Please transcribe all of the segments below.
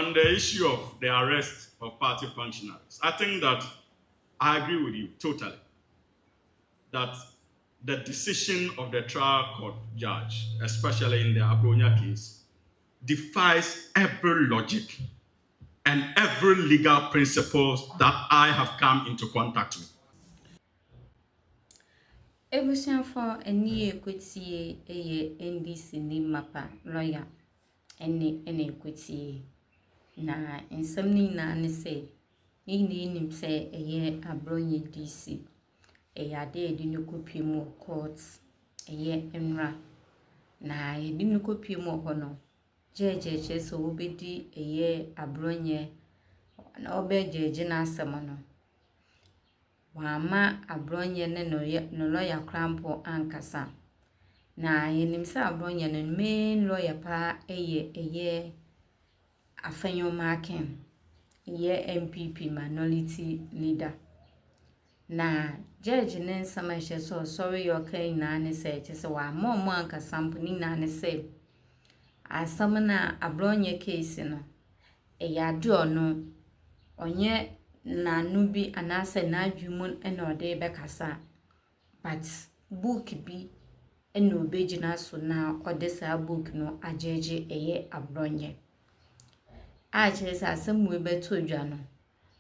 on the issue of the arrest of party functionaries, I think that I agree with you totally that the decision of the trial court judge, especially in the Abronye case, defies every logic and every legal principles that I have come into contact with. Ebusian for any equity a NDCs Lawyer any equity na in some na say in say a year Abronye DC a yade didn't copy more courts a year enra na ye didn't copy more honor judge so obedi a year Abronye na obe judge na asamono Mahama Abronye no lawyer crampo ankasa na yenimsa Abronye no main lawyer pa eye Afenyo Marken MPP minority leader na judge ne nsama hye so sorry your kind na ne say chese wa mo ankasa mpo ni na ne say asam na Abronye case no ade ono onye na nubi anase na adwumun ena ode bekasa but book bi ena obegina so na ode sa book no ajeje Abronye a chese asem we beto dwa no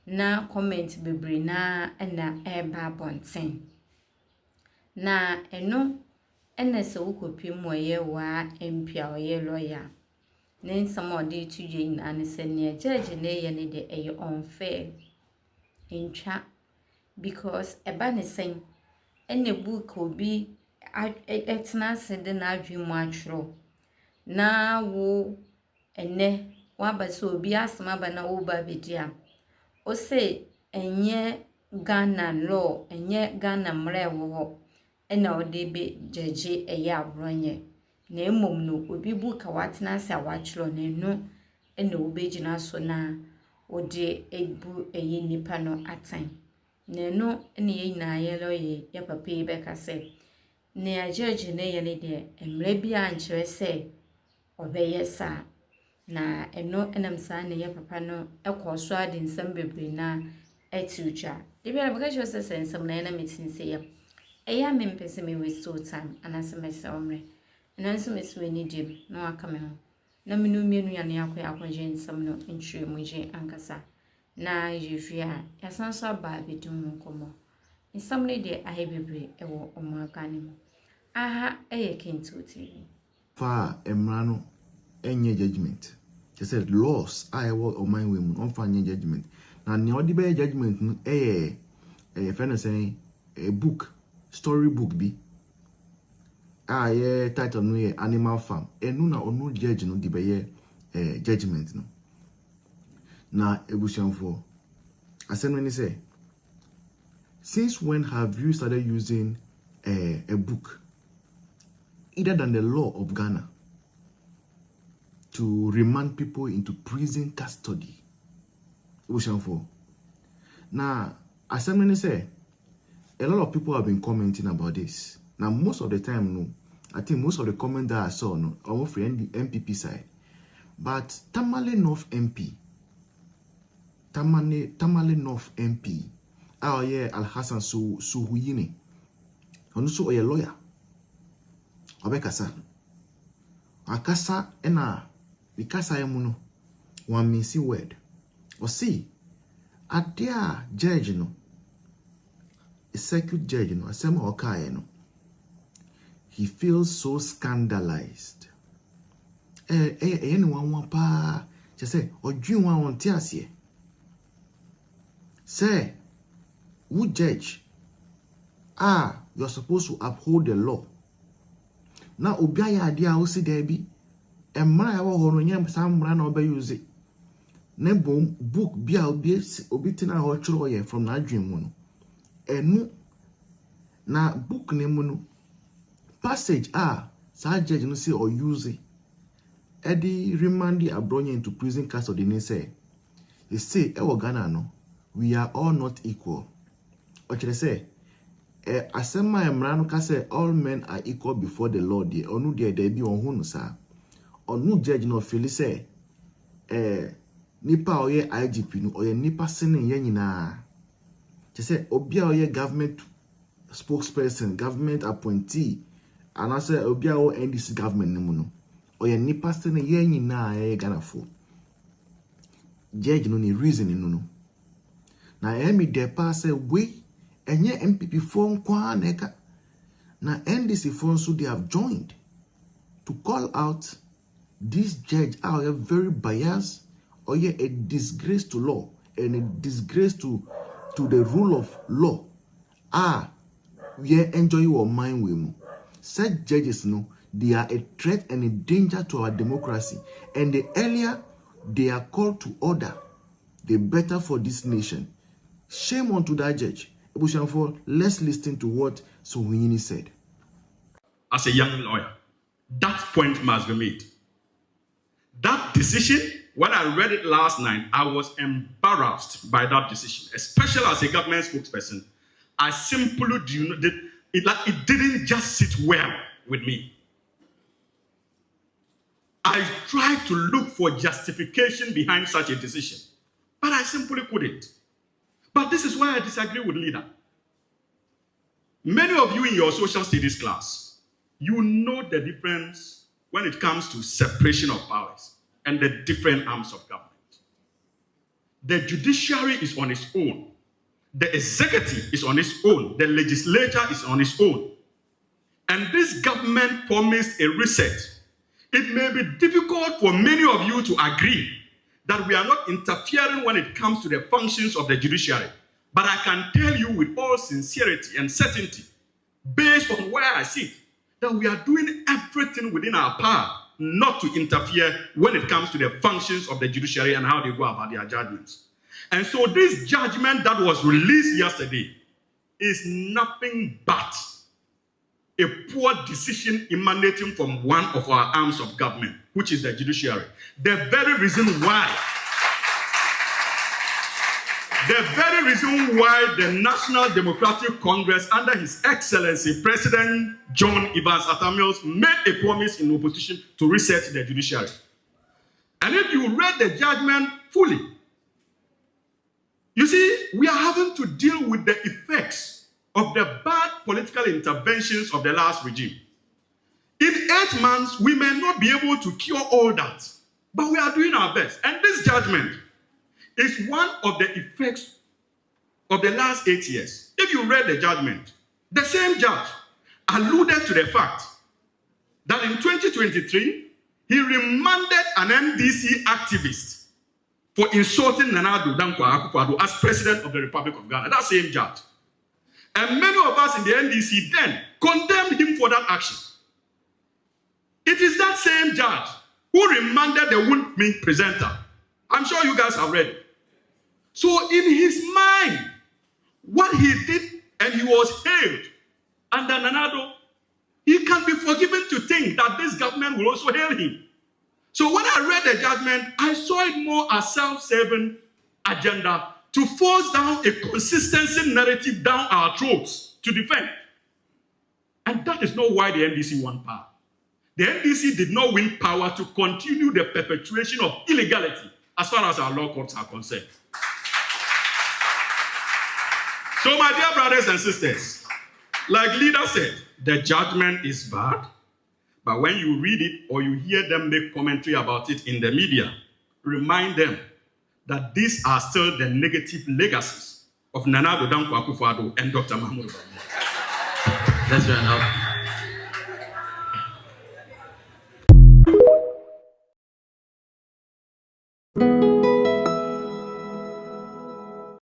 na comment bebre na ena eba bonten na eno ena se wokopi mo wa MP a oye lawyer ne nsam ode tudwe na ne se ne judge ne ye ne de unfair intwa because eba ne sen ene book obi etna se de na adwemu atwro na wo ene waba so obi asema ba na wo ba bedia o say enye Ghana law enye Ghana mre wo ena ode be judge Abronye na emom no obi book a watna se awatwro na no ena obegina so na ode ebu nipa no atan na no ene ye na ye lawyer ya papa e be ka se na judge ne ye ne de emre bi ankyere se obeye sa na eno enamsa na ye papa no ekoso ade nsam bebre na etiucha de bia baka jo se nsam na na metin se ye eya me mpese me waste time anase me se omre eno nso me so ni dim na aka me ho na menu mienu ya ne akwaje nsam no ntwe mu je ankasa na yehwia ya sanso aba bedum nkomo nsam ne de ahe bebre ewo omo aka ne mu aha eye Kintu TV fa emrano enye judgment. She said laws I work on my women on finding judgment. Now the be judgment friend saying a book, story book be. Title no Animal Farm. Na onu judge no the be judgment no. Na ebusian for. I said when he say, since when have you started using a book either than the law of Ghana to remand people into prison custody? Now, as I say, a lot of people have been commenting about this. Now, most of the time, no, I think most of the comments that I saw, no, are from the MPP side. But Tamale North MP, Al Hassan Suhuyini, also a lawyer, Obekasa, Akasa ena. Because I am one missing word. Or see, at their judge, no, a circuit judge, no, a semi okay, no, he feels so scandalized. Anyone want pa, just say, or do you want tears here? Say, would judge? You're supposed to uphold the law. Now, Obiaya idea, will see there be. Emma ya wo hono nyam samra na oba use ne bom book bia obi tina ho tworo ye from na adwen mu no enu na book ne mu no passage sa judge no say or use edi remand Abronye into prison custody ne say he say e wo Ghana no we are all not equal o kire say asema emra no ka say all men are equal before the law dey onu dey bi on hu no sa onu judge no feel say nipa oye IGP no oye nipa sene ye nyina. Te say obi a oye government spokesperson, government appointee, and I say obi a o NDC government no no. Oye nipa sene ye nyina ye Ghana for. Judge no ni reason no. Na emi de pa say we enye MPP for kwa neka. Na NDC for so they have joined to call out this judge are very biased or a disgrace to law and a disgrace to the rule of law. We enjoy your mind with such judges no, they are a threat and a danger to our democracy. And the earlier they are called to order, the better for this nation. Shame on to that judge. Let's listen to what Suhuyini said. As a young lawyer, that point must be made. That decision, when I read it last night, I was embarrassed by that decision, especially as a government spokesperson. I simply it didn't just sit well with me. I tried to look for justification behind such a decision, but I simply couldn't. But this is why I disagree with leader. Many of you in your social studies class, you know the difference when it comes to separation of powers and the different arms of government. The judiciary is on its own. The executive is on its own. The legislature is on its own. And this government promised a reset. It may be difficult for many of you to agree that we are not interfering when it comes to the functions of the judiciary. But I can tell you with all sincerity and certainty, based on where I sit, that we are doing everything within our power not to interfere when it comes to the functions of the judiciary and how they go about their judgments. And so this judgment that was released yesterday is nothing but a poor decision emanating from one of our arms of government, which is the judiciary. The very reason why the National Democratic Congress, under His Excellency President John Evans Atta Mills, made a promise in opposition to reset the judiciary. And if you read the judgment fully, you see, we are having to deal with the effects of the bad political interventions of the last regime. In 8 months, we may not be able to cure all that, but we are doing our best. And this judgment is one of the effects of the last 8 years. If you read the judgment, the same judge alluded to the fact that in 2023, he remanded an NDC activist for insulting Nana Addo Dankwa Akufo-Addo as president of the Republic of Ghana. That same judge. And many of us in the NDC then condemned him for that action. It is that same judge who remanded the Woodmead presenter. I'm sure you guys have read it. So in his mind, what he did, and he was hailed under Nana Addo, he can be forgiven to think that this government will also hail him. So when I read the judgment, I saw it more as self-serving agenda to force down a consistency narrative down our throats to defend. And that is not why the NDC won power. The NDC did not win power to continue the perpetuation of illegality as far as our law courts are concerned. So my dear brothers and sisters, like leader said, the judgment is bad, but when you read it or you hear them make commentary about it in the media, remind them that these are still the negative legacies of Nana Addo Dankwa Akufo-Addo and Dr. Mahmoud. That's right now.